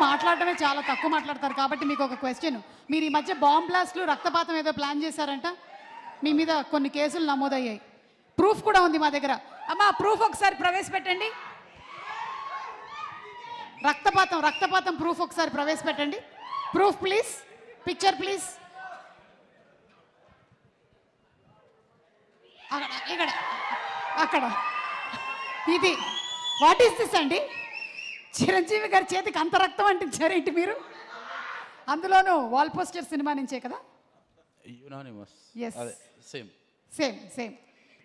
మాట్లాడటమే చాలా తక్కువ మాట్లాడతారు కాబట్టి మీకు ఒక క్వశ్చన్. మీరు ఈ మధ్య బాంబ్ బ్లాస్ట్లు రక్తపాతం ఏదో ప్లాన్ చేశారంట, మీ మీద కొన్ని కేసులు నమోదయ్యాయి, ప్రూఫ్ కూడా ఉంది మా దగ్గర. అమ్మా ప్రూఫ్ ఒకసారి ప్రవేశపెట్టండి. రక్తపాతం ప్రూఫ్ ఒకసారి ప్రవేశపెట్టండి. Proof please, picture please. ఇక్కడ అక్కడ ఇది వాట్ ఈస్ దిస్ అండి? చిరంజీవి గారి చేతికి అంత రక్తం అంటించారేంటి మీరు? అందులోనూ వాల్ పోస్టర్ సినిమా నుంచే కదా? సేమ్.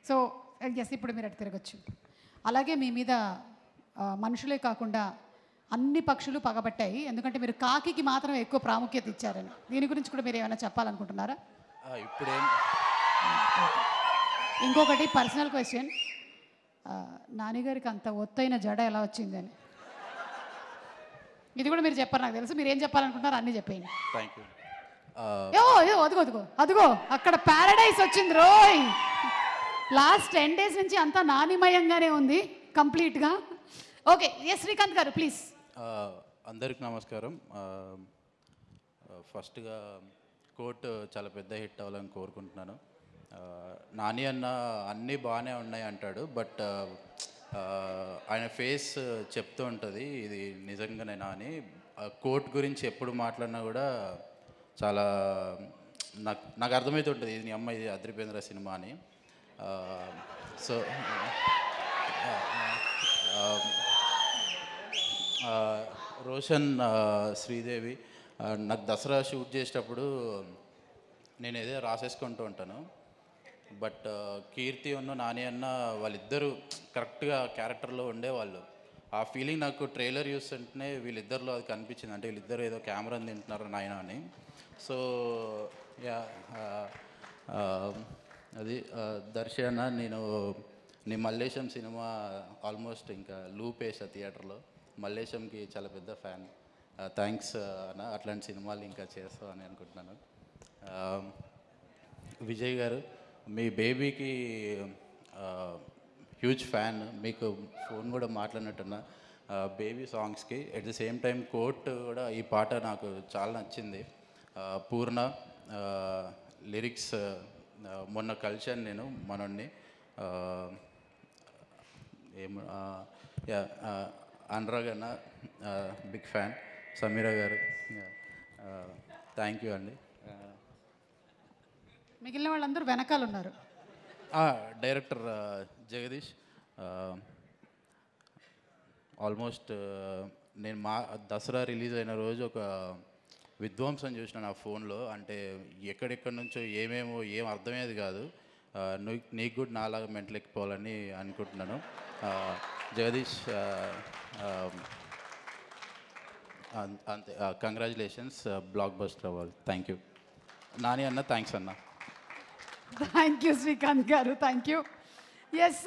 సో ఎస్, ఇప్పుడు మీరు అటు తిరగచ్చు. అలాగే మీ మీద మనుషులే కాకుండా అన్ని పక్షులు పగబట్టాయి, ఎందుకంటే మీరు కాకికి మాత్రం ఎక్కువ ప్రాముఖ్యత ఇచ్చారని. దీని గురించి కూడా మీరు ఏమైనా చెప్పాలనుకుంటున్నారా? ఇంకొకటి పర్సనల్ క్వశ్చన్, నాన్నగారికి అంత ఒత్తైన జడ ఎలా వచ్చిందని? ఇది కూడా మీరు చెప్పారు, నాకు తెలుసు. మీరు ఏం చెప్పాలనుకుంటున్నారు అన్నీ చెప్పేయండి. అదిగో అక్కడ ప్యారడైజ్ వచ్చింది రోయ్. లాస్ట్ 10 days నుంచి అంతా నానిమయంగానే ఉంది కంప్లీట్గా. ఓకే, ఎస్ శ్రీకాంత్ గారు ప్లీజ్. అందరికి నమస్కారం. ఫస్ట్గా కోర్ట్ చాలా పెద్ద హిట్ అవ్వాలని కోరుకుంటున్నాను. నాని అన్న అన్నీ బాగానే ఉన్నాయి అంటాడు, బట్ ఆయన ఫేస్ చెప్తూ ఉంటుంది ఇది నిజంగానే నాని. కోర్ట్ గురించి ఎప్పుడు మాట్లాడినా కూడా చాలా నాకు అర్థమవుతుంటుంది ఇది నీ అమ్మ ఇది అద్రిపేంద్ర సినిమా అని. సో రోషన్, శ్రీదేవి, నాకు దసరా షూట్ చేసేటప్పుడు నేను ఏదో రాసేసుకుంటూ ఉంటాను, బట్ కీర్తి ఉన్న నాని అన్న వాళ్ళిద్దరూ కరెక్ట్గా క్యారెక్టర్లో ఉండేవాళ్ళు. ఆ ఫీలింగ్ నాకు ట్రైలర్ చూస్తుంటేనే వీళ్ళిద్దరిలో అది కనిపించింది, అంటే వీళ్ళిద్దరు ఏదో కెమెరాని తింటున్నారు నాయన అని. సో యా, అది దర్శన నేను నీ మల్లేశం సినిమా ఆల్మోస్ట్ ఇంకా లూప్ వేసా థియేటర్లో. మల్లేశంకి చాలా పెద్ద ఫ్యాన్. థ్యాంక్స్ అన్న, అట్లాంటి సినిమాలు ఇంకా చేస్తావు అని అనుకుంటున్నాను. విజయ్ గారు, మీ బేబీకి హ్యూజ్ ఫ్యాన్, మీకు ఫోన్ కూడా మాట్లాడినట్టున్నా బేబీ సాంగ్స్కి. At the same time court కూడా ఈ పాట నాకు చాలా నచ్చింది. పూర్ణ లిరిక్స్ మొన్న కలిశాను నేను మనోడిని, అనురాగ్ అన్న బిగ్ ఫ్యాన్, సమీరా గారు థ్యాంక్ యూ అండి. మిగిలిన వాళ్ళందరూ వెనకాల ఉన్నారు. డైరెక్టర్ జగదీష్, ఆల్మోస్ట్ నేను దసరా రిలీజ్ అయిన రోజు ఒక విధ్వంసం చూసిన నా ఫోన్లో, అంటే ఎక్కడెక్కడి నుంచో ఏమేమో ఏం అర్థమయ్యేది కాదు. నీకు కూడా నాలాగా మెంటలెక్కిపోవాలని అనుకుంటున్నాను. జగదీష్ అంతే, కంగ్రాచులేషన్స్, బ్లాక్ బస్టర్ అవ్వాలి. థ్యాంక్ యూ నాని అన్న, థ్యాంక్స్ అన్న. థ్యాంక్ యూ శ్రీకాంత్ గారు, థ్యాంక్ యూ. ఎస్.